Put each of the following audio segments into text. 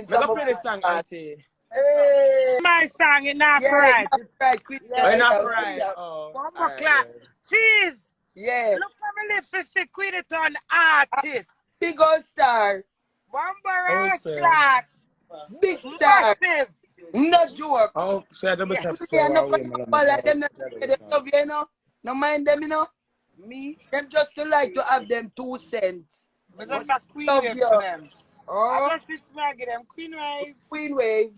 Make up play the song, auntie. Hey. My song, it's not right. It's right. It's not right. Oh. One more clap. Cheese. Yeah. Look for me live for say Queenie an artist. Big old star. Bumper slot. Big star. Massive. No joke. Oh, so I double tap no mind them, you know. Me? Them just to like to have them 2 cents. But that's a Queen Wave for them. Oh. I just this mag them Queen Wave. Queen Wave.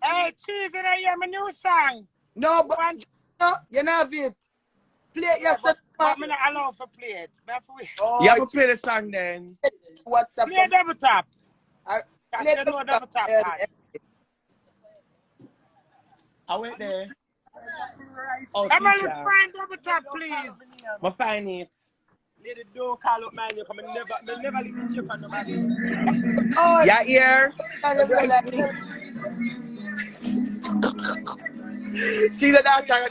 Hey, Cheese, did I hear my new song? No, but no, you know have it. Play it yourself. I'm not allowed for play it. Oh, you have to play the song then. What's up? Play double tap. Play double tap. I went there. Oh, Emily, find double tap, please. I find it. Lady, don't call up man. You come and never leave the chip on nobody. Oh, yeah, here. She's a doctor.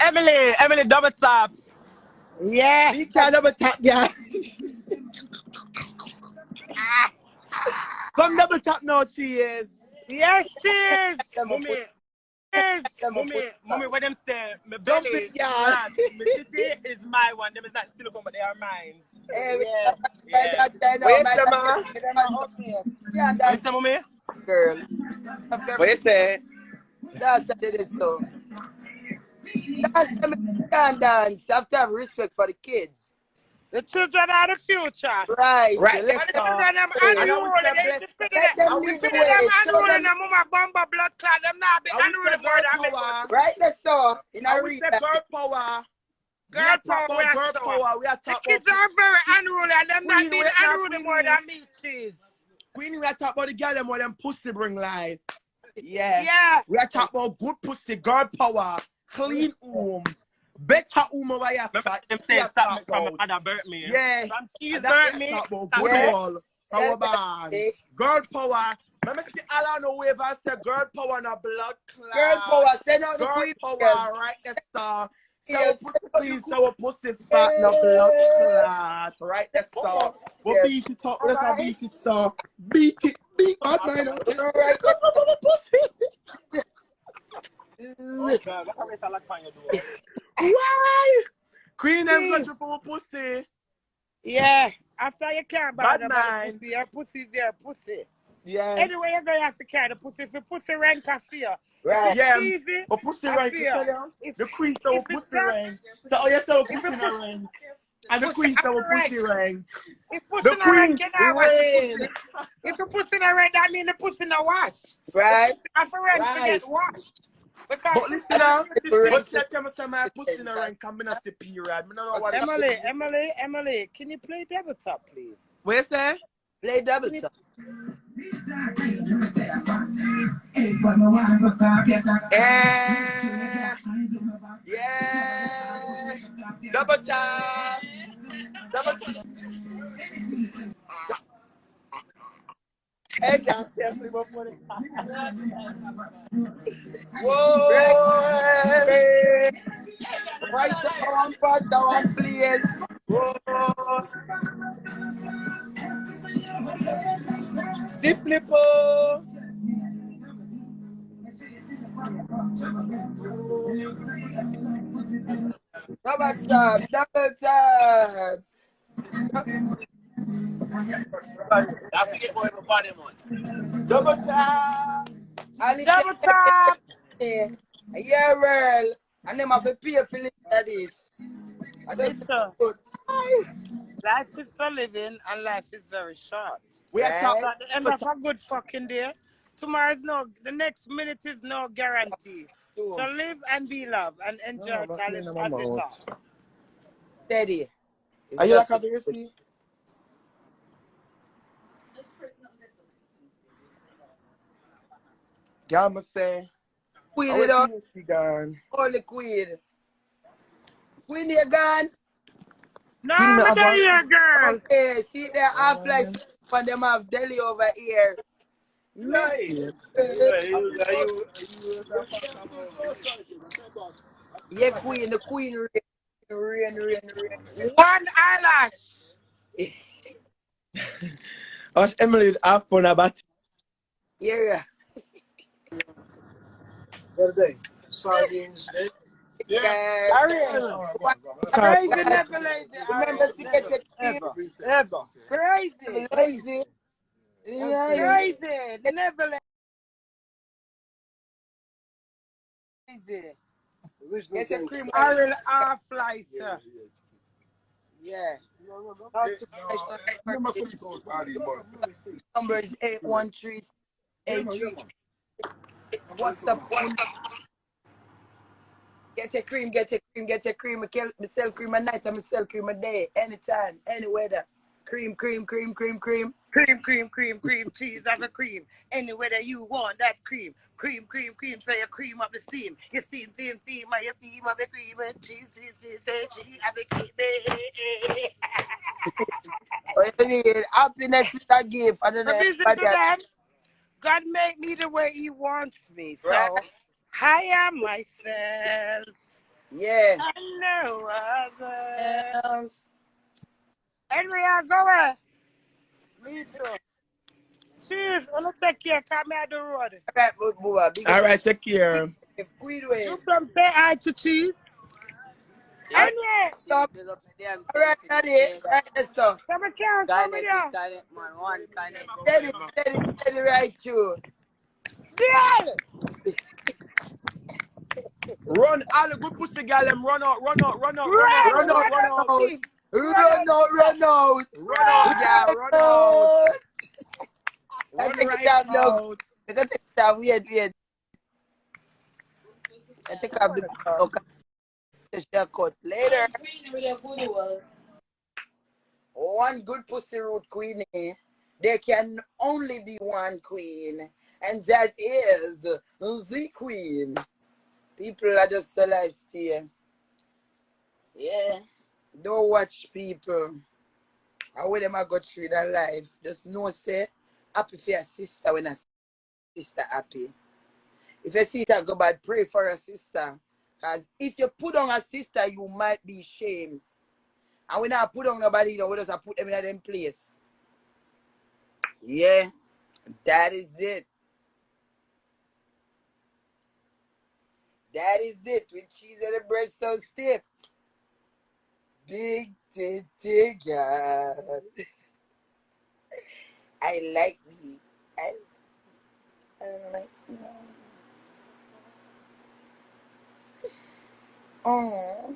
Emily, double tap. Yeah. You can't double tap, yeah. Come double tap now, cheese. Yes, cheese. Mommy, what them say? My belly, yeah. My titty is my one. Them is not silicone, but they are mine. Wait, Shama. What's up, mommy? Girl. What you say? That's did it so. That's can't dance. You have to have respect for the kids. The children are the future. Right. Right. The children are unruly. We feel them unruly. And mama bomba blood clot. Them not be unruly more than me. Right, let's saw. In a we say girl power. Girl power. We are the kids are very unruly and them not being unruly more than me, cheese. Queenie, we are talking about the girl them more than pussy bring life. Yeah. Yeah. We are talking about good pussy, girl power, clean better over your side. Yeah. Some cheese burnt me. Good all. Power band. Girl power. Let me see all I know wave and say girl power and a blood clot. Girl power, send out the girl queen power, right there, sir. So pussy clean, so pussy fat, no blood clot, right there, sir. We'll beat it up, let's beat it, sir. Beat it, beat bad mind out there. Right there, pussy. Why? Queen them got you for pussy. Yeah, after you can't bad mind. Pussy, your pussy is your pussy. Yeah. Anyway, you're going to have to carry the pussy. If your pussy rank, I feel. Right. Yeah. But pussy rank, the queen so pussy rank. So, oh, yes, so pussy rank. And the queen so pussy rank. If pussy no rank, you know wash the pussy. If the pussy no rank, that means the pussy no wash. Right. If the rank, you get washed. Because but listen now, but you tell me say my pussy in the rank can be not the period. I don't know what Emily, can you play double top, please? What you say? Play double top. Yeah. Double top. Double top. Hey, guys, definitely more funny. Whoa! Right down, please. Whoa! Stiff nipple. Double tap. Double tap. Double tap. Yeah, well, and them have to pay for this. I don't good. Life is for living and life is very short. We are talking at the end of a good fucking day. Tomorrow is the next minute is no guarantee. So live and be loved and enjoy talent as it long. Steady. Are you like a BSC? Yeah, I'm say. Queen it up. She gone. Only Queen. Queen you gone? No, I'm not here, girl. Okay, see there half like when them have Delhi over here. Yeah, Queen, the Queen rain. One eyelash. Us Emily have fun about it. Yeah. The other day. Sardines. Yeah. Crazy, never lazy. Remember to get your cream. Ever. Crazy. Lazy. Yeah. Crazy. Never lazy. Get your cream. Ariel half slicer. Yeah. Number is 81383. What's up? Get your cream, get your cream, get your cream. I sell cream at night and I sell cream a day. Anytime, any weather. Cream, cream, cream, cream, cream. Cream, cream, cream, cream, cheese as a cream. Anywhere that you want that cream. Cream, cream, cream, say you cream up the steam. You steam, steam, steam, you steam up the cream. And cheese, cheese, cheese, say cheese up the cream. What you need? Happiness is a gift. I don't know. Listen to them. God made me the way he wants me. So Right. I am myself. Yeah. And no other. Yes. Henry, I go where? Me too. Cheese, I don't take care. Come here the road. Alright, Booba. Big All right, take care. If Queenie. You come say hi to Cheese. Henry. Stop. Alright, Daddy. Right, that's so. Come here, come here. Steady, right through. Yeah. Run, all the good pussy gal, them run out, run out, run out, Run out, run out, run out. Run out. Run out, gal, run out. Run right out. I got to take that weird. I take off the cut later. One good pussy root Queenie. There can only be one queen, and that is the queen. People are just so lifestyle. Yeah. Don't watch people. How them I go through their life. Just know say happy for your sister when a sister happy. If you see it go bad, pray for your sister. Because if you put on a sister, you might be shamed. And when I put on nobody, we just put them in them place. Yeah. That is it. That is it. With cheese and the breast so stiff. Big titty girl. I like me. I like me. Oh.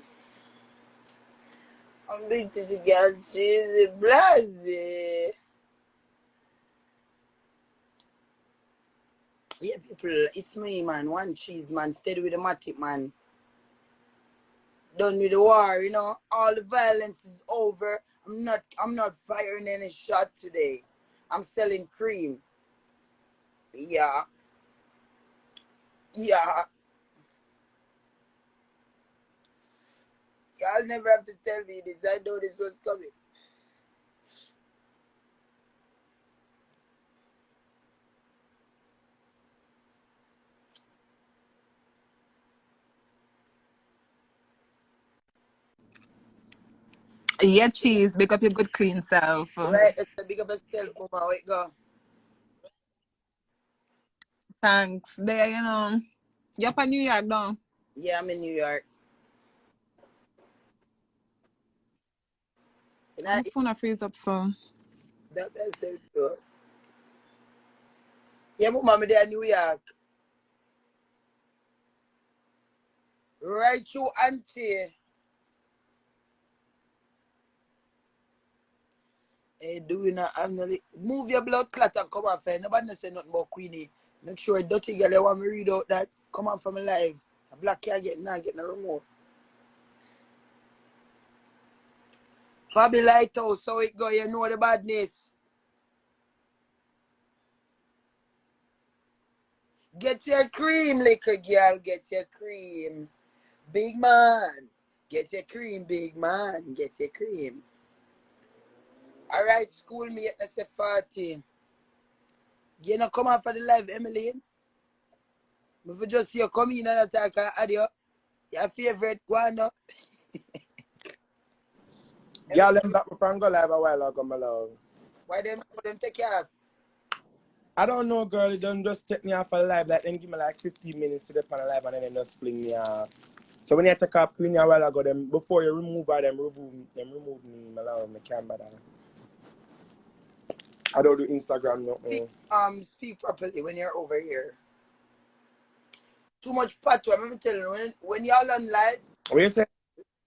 I'm big titty girl, cheesy blase. Yeah, people, it's me, man. One cheese, man. Steady with the matic, man. Done with the war, you know. All the violence is over. I'm not firing any shot today. I'm selling cream. Yeah. Yeah. Y'all never have to tell me this. I know this was coming. Yeah, cheese. Make up your good clean self. Right, that's the big of a self, Mama. Where it go? Thanks. There, you know. You're up in New York now. Yeah, I'm in New York. And My phone freeze up soon. that myself too. Yeah, Mama, I'm there in New York. Right through auntie. Hey, move your blood clot and come off. Nobody say nothing about Queenie. Make sure a dirty girl you want me read out that come on from live. A black can't get no remote. Fabi Lighthouse, so it go, you know the badness. Get your cream, little girl, get your cream. Big man, get your cream, big man, get your cream. Alright, schoolmate, let's say 40. You know, come on for the live, Emily. If you just see you come in and attack audio, your favorite Gwan. Girl, them back my friend go live a while ago, my love. Why them take you off? I don't know, girl. They don't just take me off a live. Like, them give me like 15 minutes to the on a live and then they just fling me off. So when you take off Queenie a while ago, them before you remove her, them remove me. My camera. I don't do Instagram no. Speak properly when you're over here. Too much patois. Let me tell you, when y'all on live, What you say?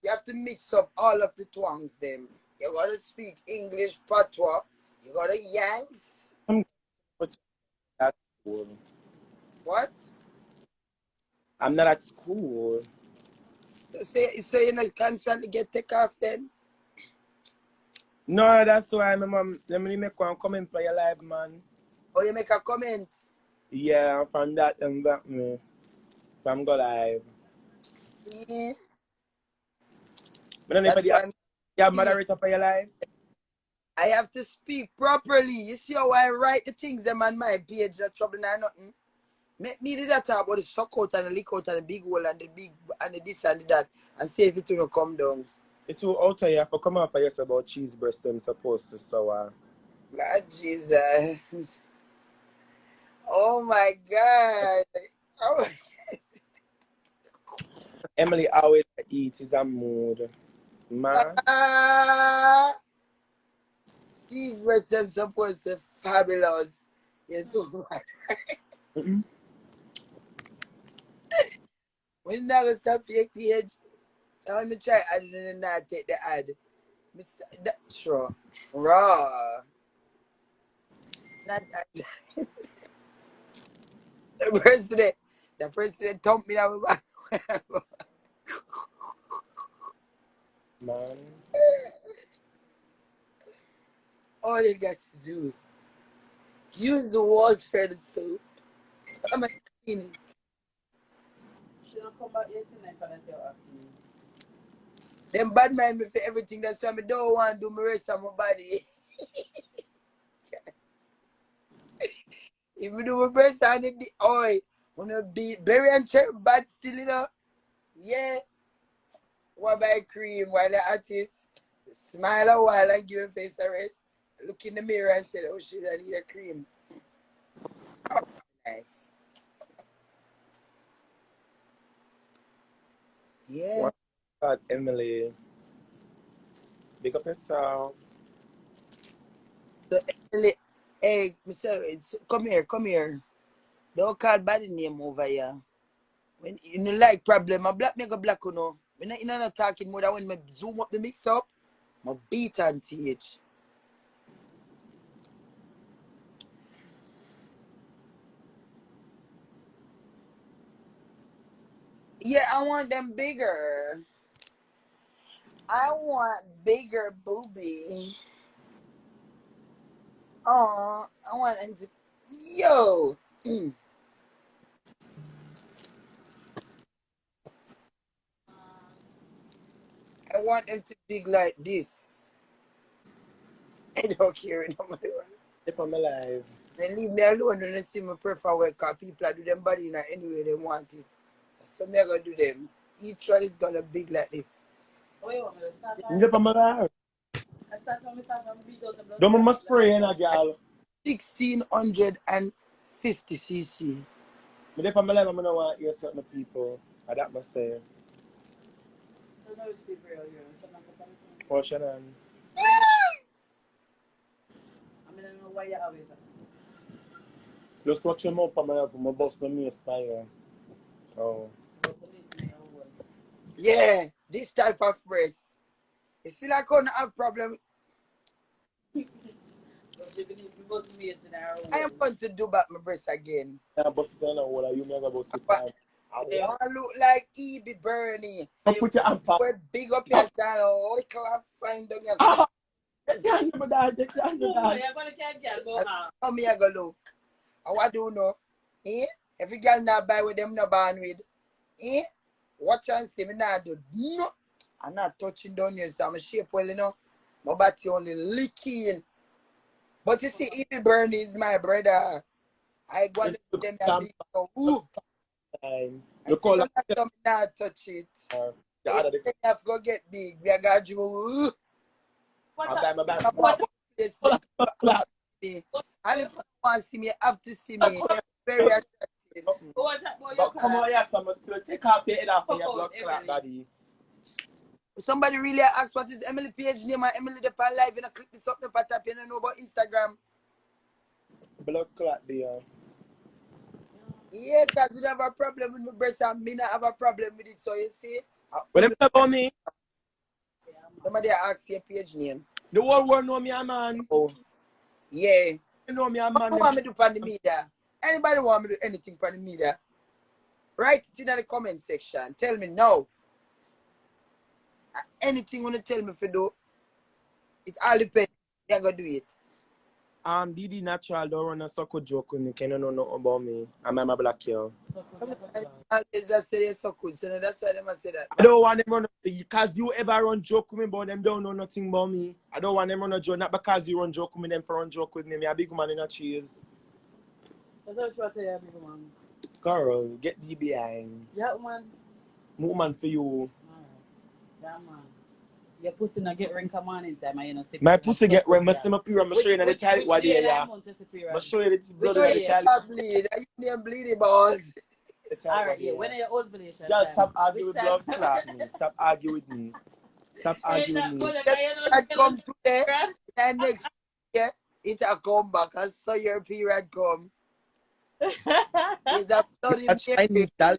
you have to mix up all of the twangs. Them. You gotta speak English patois. You gotta yanks. At school. What? I'm not at school. So you know constantly get take off then? No, that's why my mom. Let me make one comment for your live, man. Or you make a comment. Yeah, from that and that me. From go live. Yeah. But then if That's why you have moderator for your live. I have to speak properly. You see how I write the things them on my page, that trouble or nothing. Make me do that talk about the suck out and the lick out and the big hole and the big and the this and the that and see if it will come down. It's too out here for come out for yes about cheese breast them supposed to so Lord Jesus. Oh my God. Oh, Emily always eat is a mood. Man. these breasts supposed to fabulous. You too much. When you not gonna stop fake page, I want me try add it and not take the ad. Sure. Raw. Not that. The president thumped me down my back. Man. All you got to do, use the water and the soap. I'm a clean. She don't come back yet tonight and I tell her. Them bad mind me for everything. That's why I don't want to do my rest of my body. If you do my breast and it be oil, wanna be berry and cherry bad still, you know? Yeah. What buy cream while they're at it? Smile a while and give your face a rest. Look in the mirror and say, oh shit, I need a cream. Oh, nice. Yeah. What about Emily? Big up yourself. So, hey, come here. Don't call bad name over here. When you know, like problem, a black make a black, you know. When you're not talking more than when I zoom up the mix up, I beat and TH. Yeah, I want them bigger. I want bigger booby. Oh, I want them to. Yo. I want them to big like this. I don't care what nobody wants. Step on my live. Then leave me alone when they see me prefer work because people are do them body in any way they want it. So me I gonna do them. Each one is gonna big like this. Oh, you want me to start Step on my live. I start from beat out the blood. Don't must spray in a girl. 1650 cc. But if I'm alive, I'm gonna want to hear certain people. I that must say. So now it's people here. So now Oh, Shannon. I mean, I don't know why you always Just watch him up, I'm up. My boss no me style. Oh. Yeah, this type of breast. You see like I don't have problem. I am going to do back my breast again. Yeah, boss is on the you never boss it. I want to look like E.B. Bernie. Don't put your hand back. We're big up your style. Oh, we can't find them. Ah! Take your hand over there. Take your hand over there. You're going to can't get go out. How me I go look? I what do know? Eh? Every girl not buy with them no born with. Eh? Watch and see me not do. No. I'm not touching down here, so I'm shape well, you know. My body only licking. But you see, E.B. Bernie is my brother. I go and look them a big so ooh. You call them not touch it. the other If they have to go get big, we are going to What's I'm up? my back. What? Yes, and if you want to see me, you have to see me. Very attractive. But come on, yes, I must still take off your head off of your blood clot, daddy. Somebody really asked what is Emily page name and Emily the Pan Live, and I click this up the tap, you know about Instagram. Blood clot there. Yeah, because you have a problem with my breast and me not have a problem with it. So you see, What about me? somebody asked your page name. The whole world know me a man. Oh, yeah. You know me a man. What want me to do for the media? Anybody want me to do anything for the media? Write it in the comment section. Tell me no. Anything you want to tell me if you do, it all depends. You're going to do it. Didi Natural don't run a sucker joke with me. Can you know nothing about me? I'm a black girl. Always just say you're so cool. So that's why they must say that. I don't want them run because you ever run joke with me, but them don't know nothing about me. I don't want them run a joke, not because you run joke with me, them for run joke with me. Me a big man in a cheese. That's what you want to say, big man. Girl, get the behind. Yeah, man. Woman for you. Alright. Yeah, man. Your pussy not get ring come on in time. You know, My pussy get ring. I see my period. I'm show you the title what they are. I'm show you the blood of the title. Bleed. You name bleedy balls. Alright, yeah. When are your ovulation? Just stop arguing with blood clot me. Stop arguing with me. Stop arguing with me. That come today, and next year, it'll come back. And so your period come. It's a bloody Chinese doll.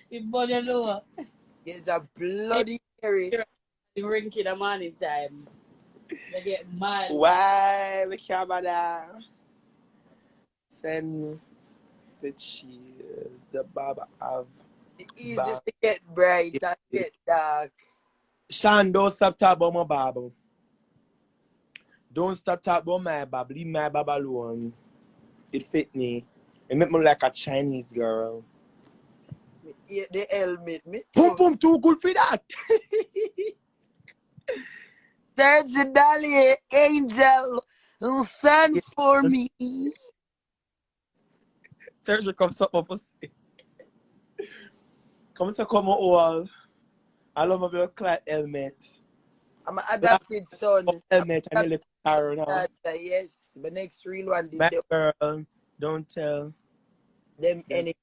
You body lower. It's a bloody Mary. You ring in the morning time. They get mad. Why we can't bother? Send the cheese. The baba have. The easiest to get bright and get dark. Sean, don't stop talking about my Bible. Don't stop talking about my Bible. Leave my Bible alone. It fit me. It make me like a Chinese girl. Yeah, the helmet. Me Boom, boom, too good for that. Search the Dolly Angel. Send for me. Sergio, come suck my pussy. Come suck my wall. I love my little clad helmet. I'm an adopted son. Helmet and you look now. Yes, the next real one did My girl, don't tell. them anything.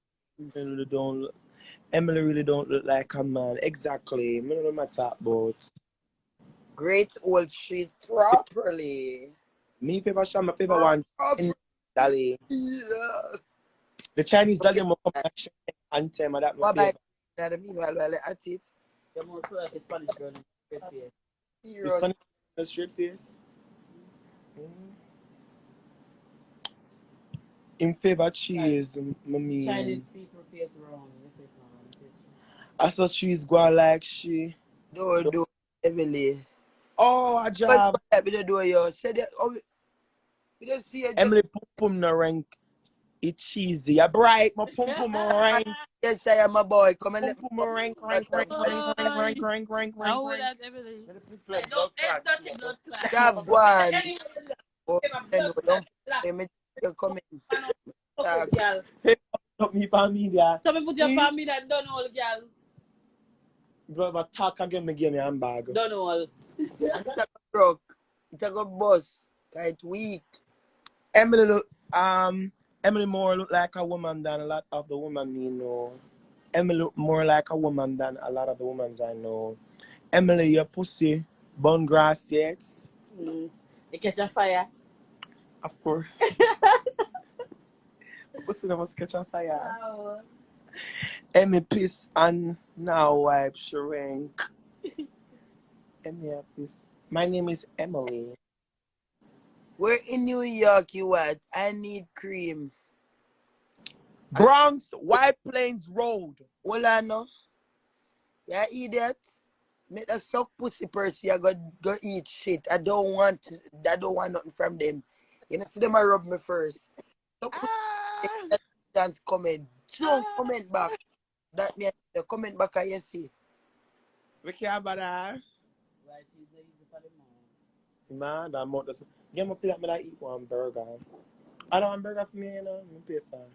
Emily really don't look like a man. Exactly. I don't know what I talk about. Great old trees properly. Me favorite shot, my favorite one. Dolly. Yeah. The Chinese dolly will come and show anthem and that my favorite. Meanwhile, while I at it. You're more so like a Spanish girl in straight face. You Spanish in a straight face? In favor cheese, mommy. Chinese people face wrong. I saw she's going like she. Do Emily. Oh, a job. What did do you said that? Oh, we don't see it. Emily pum pum no rank. It's cheesy. A bright, my pum pum rank. Yes, I am a boy. Come and let me. Pum pum rank. How would that Emily? Don't touch your blood clot. Have one. Oh, don't let me come in. Say up me for media. So me put your family that don't all girl. Brother, talk again, me give me a handbag. Don't all. It's a broke. It's a good boss. It's weak. Emily look, Emily more look like a woman than a lot of the women me know. Emily look more like a woman than a lot of the women I know. Emily, your pussy, bun grass yet? You catch a fire. Of course. Pussy must catch a fire. Wow. Emily piss and now wipe shrink. Emily piss. My name is Emily. Where in New York you at? I need cream. Bronx, White Plains Road. Hold on no. Yeah, idiot. Make a suck pussy person. I go eat shit. I don't want nothing from them. You know, see them I rub me first. So dance comment. Don't comment back. That means the comment back I see. We can't bother. Man, that more does. Get me feel like I eat one burger. I don't want burger for me, you know. I'm pay for.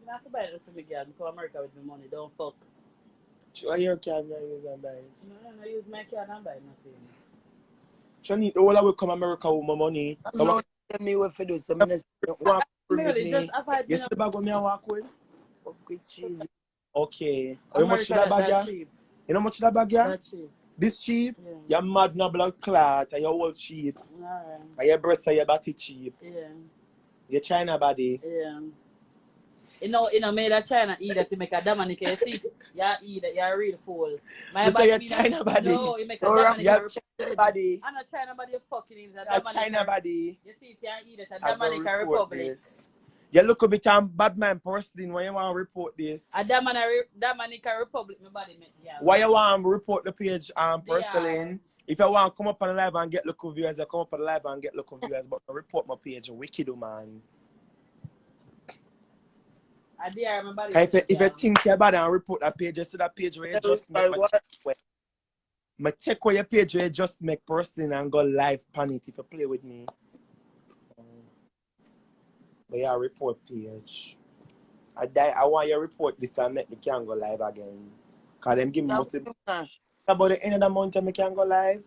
You have to buy it for me, girl. Go America with my money. Don't fuck. Sure, your card not use and buy it. No, use my card and buy nothing. Shani, the whole I will come America with my money. I'm So not telling me what to do. So I'm what walk with Merely just me? avoid You see the bag with me I walk with? fuck with cheese. Okay. How much America should that bag, that yeah? cheap. You know how much that bag, yeah? That cheap. This cheap? Yeah. You're mad no blood clot, and you're all cheap. Alright. And your breasts and your body cheap. Yeah. Your China body. Yeah. You know, made a China eat that to make a Dominic see. Yeah, eat that, yeah, real fool. My You say body your be China body. no, you make a Don't rap Dominic You have with China cheese. body. I'm not China body you fucking is a You have Dominic. China body. You see, yeah, eat it, a I'm going to Dominican report Republic. this. You look a bit bad man person when you want to report this. A Dominican Republic, my body make yeah. Why you want to report the page personally? are. If you want to come up on the live and get local viewers, you come up on the live and get local viewers, but report my page, wicked man. I dare my body. If you think you're bad and report that page, you see that page where you just make my take away your page where you just make personally and go live on it if you play with me. But yeah, report page. I want you to report this and make me can go live again. Because them give me most about the end of the month I can go live.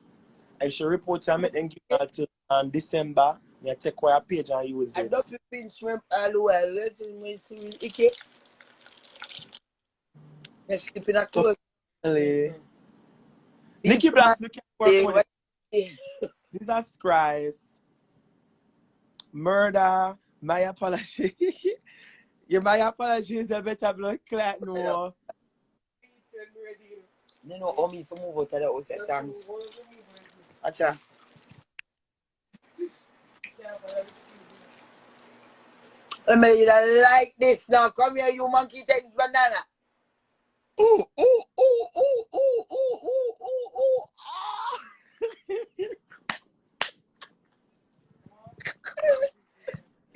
I should report and make them give me till December. I take away a page and use it. I don't pinch shrimp all the while. Let me see Ike. Let's keep it a close. Nikki Blacks, we can work with Jesus Christ. Murder. My apology. Yeah, my apologies. The better blood clot no. You know how me for move out of the house at times. Acha. I mean, you don't like this now. Come here, you monkey takes banana. Ooh, ooh, ooh, ooh, ooh, ooh, ooh, ooh, ooh. Ah.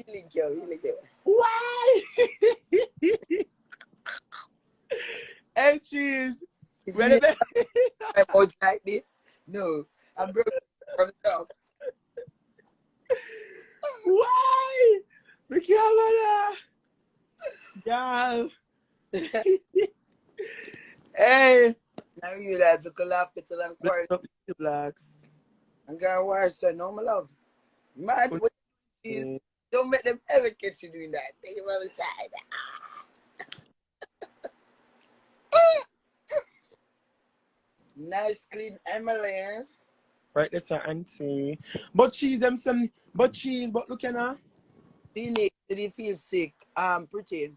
Really good, really good. Why? Hey, cheese. I'm out like this. No, I'm broke from the top. Why? The camera. Yeah. Hey. Now you like to laugh till I'm quiet. The Blacks. I'm gonna watch so no my love. Mad with cheese. Don't make them ever catch you doing that. Take it on the side. Nice clean Emily. Right, that's her auntie. But cheese them some but look at her. They feel sick. Pretty.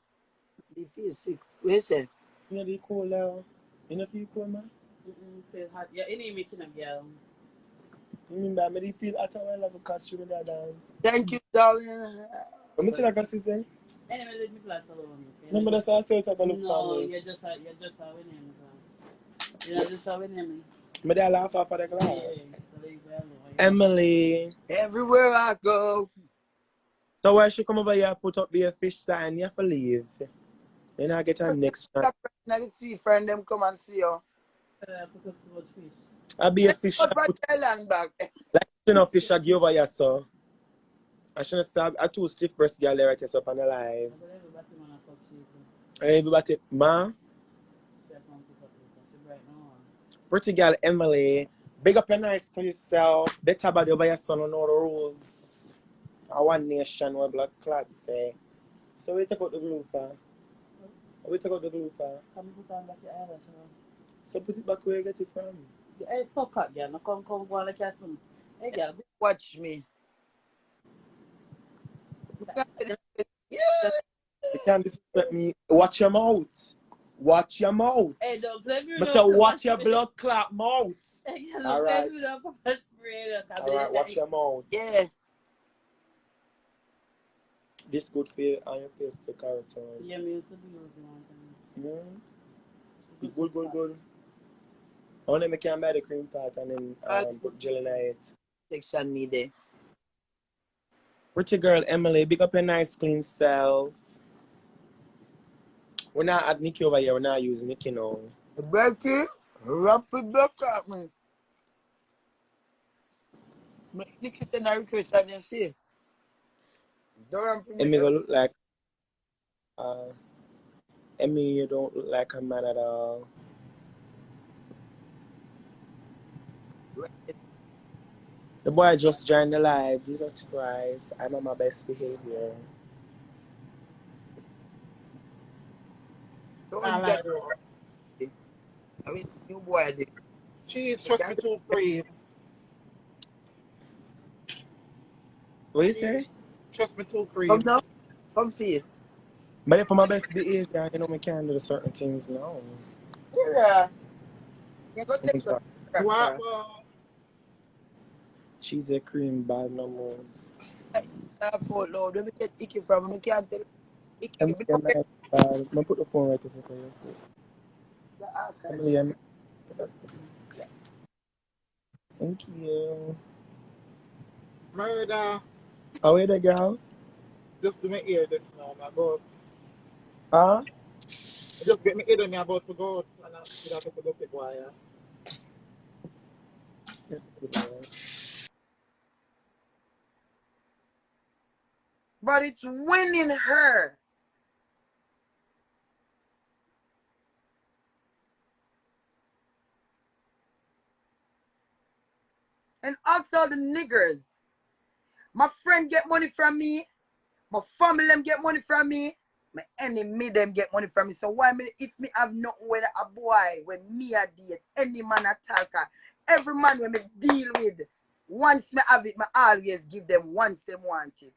They feel sick. What is it? You know they cool now. You know feel cool, man? Feel hot. Yeah, any making a girl. You mean that me feel hot while I have a costume in that dance. Thank you, darling. Let me see that assistant. Anyway, let me class alone. Okay? Remember that's how I say it about look no, for me. you're just a winning. You're just a winning. Me they laugh off of the class. Yeah, Emily. Everywhere I go. So why she come over here put up the fish sign, you have to leave. Then I get her next chance. Now the sea friend them come and see you. put up too much fish. I'll be a fish. Put Thailand back. Like you know fish I give over here, so. I shouldn't stop. I two stiff breast girl there right up on the live. Everybody, ma. Pretty girl Emily. Big up your nice to yourself. Better body over your son on all the rules. I want nation where blood clots say. So we take out the glue for. We take out the glue for. Come put on back your eyelash. So put it back where you get it from. Hey, stop cut, girl. No, come go like that. Hey, girl. Watch me. You can't disrespect me. Watch your mouth. Watch your mouth. Hey, don't blame me. But so watch your blood clot mouth. Hey, all right. All right, watch your mouth. Yeah. This good for you on your face to character. Yeah, me used to be using one time. Good. I want to make you buy the cream part and then put jelly in it. Section me there. Pretty girl Emily, big up your nice clean self. We're not at Nikki over here, we're not using Nikki now. Becky, wrap it back at me. Nikki said I request I didn't see. Emmy go look like Emmy, you don't look like a man at all. The boy just joined the live. Jesus Christ. I'm on my best behavior. Don't get it. I mean, you boy did. Cheese, trust me, too cream. What you Cheese, say? trust me, too Come cream. now. Come see it. But if I'm my best behavior, you know me can't do certain things now. Yeah. You go take your What? character. She's a cream bad no moves. I fall loud. Let me get icky from me. Can't tell. Icky. I'm Me don't get nice bad. I'm put the phone right to say your foot. the archives. Emily, thank you. Murder. How are the girl? Just do me ear this now. I'm about. Huh? Just get me ear and I'm about to go. And I have to go take wire. But it's winning her. And also the niggers. My friend get money from me. My family them get money from me. My enemy them get money from me. So why me if me have nothing with a boy when me a date, any man attacker, every man when me deal with, once me have it, me always give them once them want it.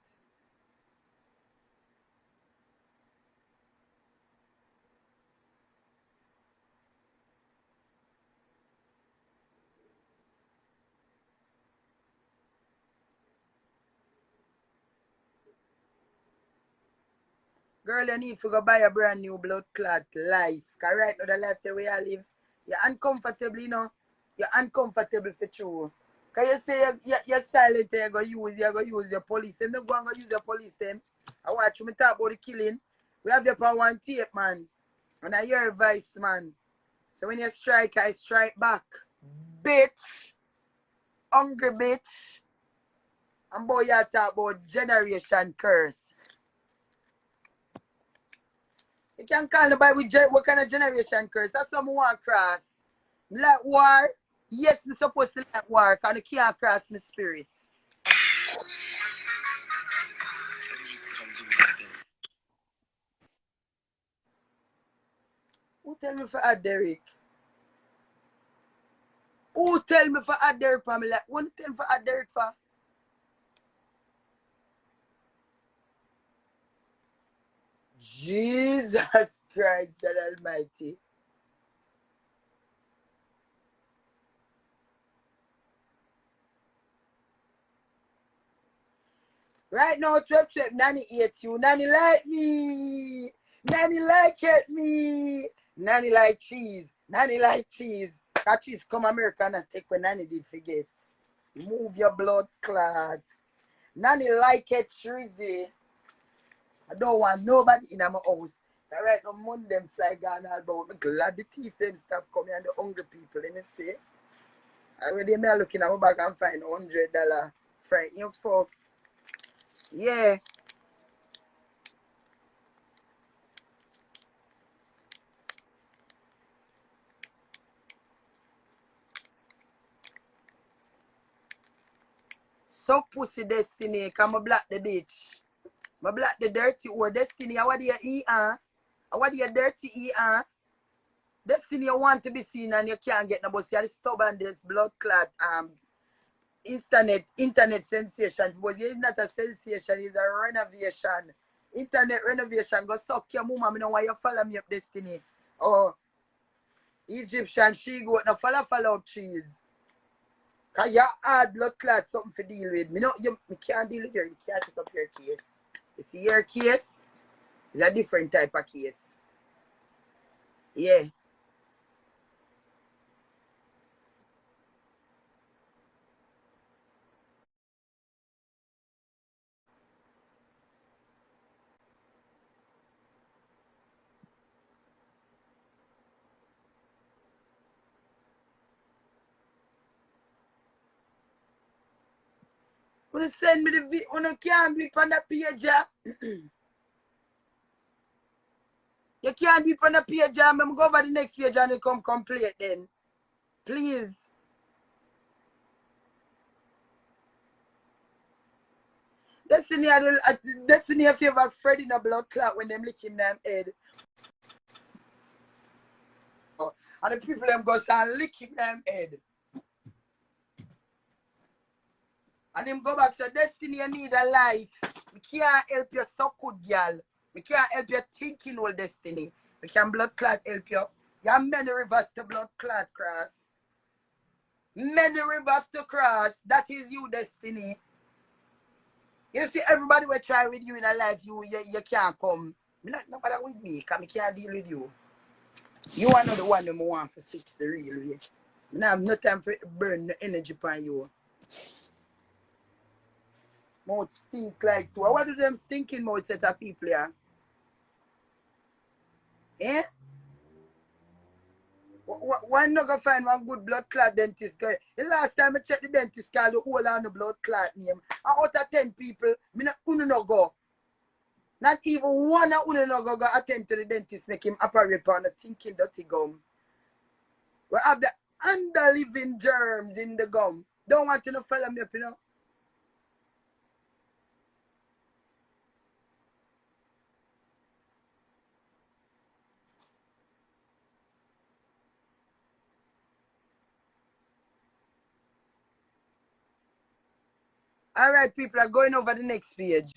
Girl, you need to go buy a brand new blood clot life. Cause right now the life the way I live, you're uncomfortable, you know. You're uncomfortable for true. Cause you say you're silent, you're gonna use your police. Then you go and go use your police then. I watch you me talk about the killing. We have the power one tape, man. And I hear advice, man. So when you strike, I strike back. Bitch. Hungry bitch. And boy, you talk about generation curse. You can call nobody with what kind of generation curse. That's something want cross. Like war. Yes, I'm supposed to like war because I can't cross my spirit. Who tell me for add Derek? Who tell me for add Derek for me? Like, one tell me for add Derek for? Jesus Christ, God Almighty. Right now, 12 Nanny hate you. Nanny like me. Nanny like it me. Nanny like cheese. Nanny like cheese. That cheese come America and take when Nanny did forget. Move your blood clots. Nanny like it, Shrizzy. I don't want nobody in my house. All right, no money them fly gone all about. I'm glad the thief them stop coming and the hungry people, let me see. Already me looking at my back and find $100. Frank, you fuck. Yeah. So pussy destiny, come a black the bitch. My black the dirty or destiny, I want you eat, I want you dirty eat, Destiny you want to be seen and you can't get no but you're stubborn this blood clot internet sensation. But it's not a sensation, it's a renovation. Internet renovation go suck your mama. I know why you follow me up destiny. Oh Egyptian she go no follow up cheese. Cause you hard blood clot something to deal with. Me can't deal with you can't take up your case. You see your case? It's a different type of case. Yeah. When you send me the video, when you can't do it on the page, you can't do it on the page, I'm go over the next page and you come play it then. Please. Destiny a favor Fred in a blood clot when them lick him them head. And the people them go and lick him them head. And him go back, so Destiny you need a life. We can't help you so good, girl. We can't help you thinking old Destiny. We can blood clot help you. You have many rivers to blood clot cross. Many rivers to cross. That is you, Destiny. You see, everybody will try with you in a life, you can't come. Nobody with me, because I can't deal with you. You are not the one that I want to fix the real way. I have no time for burn the energy upon you. Mouth stink like two. What do them stinking mouth set of people here? Eh? Why not go find one good blood clot dentist? The last time I checked the dentist called the whole on the blood clot name. And out of 10 people, I not go. Not even one of uno no go attend to the dentist, make him operate on the thinking dirty gum. We have the underliving germs in the gum. Don't want you to follow me up, you know. Alright, people are going over the next page.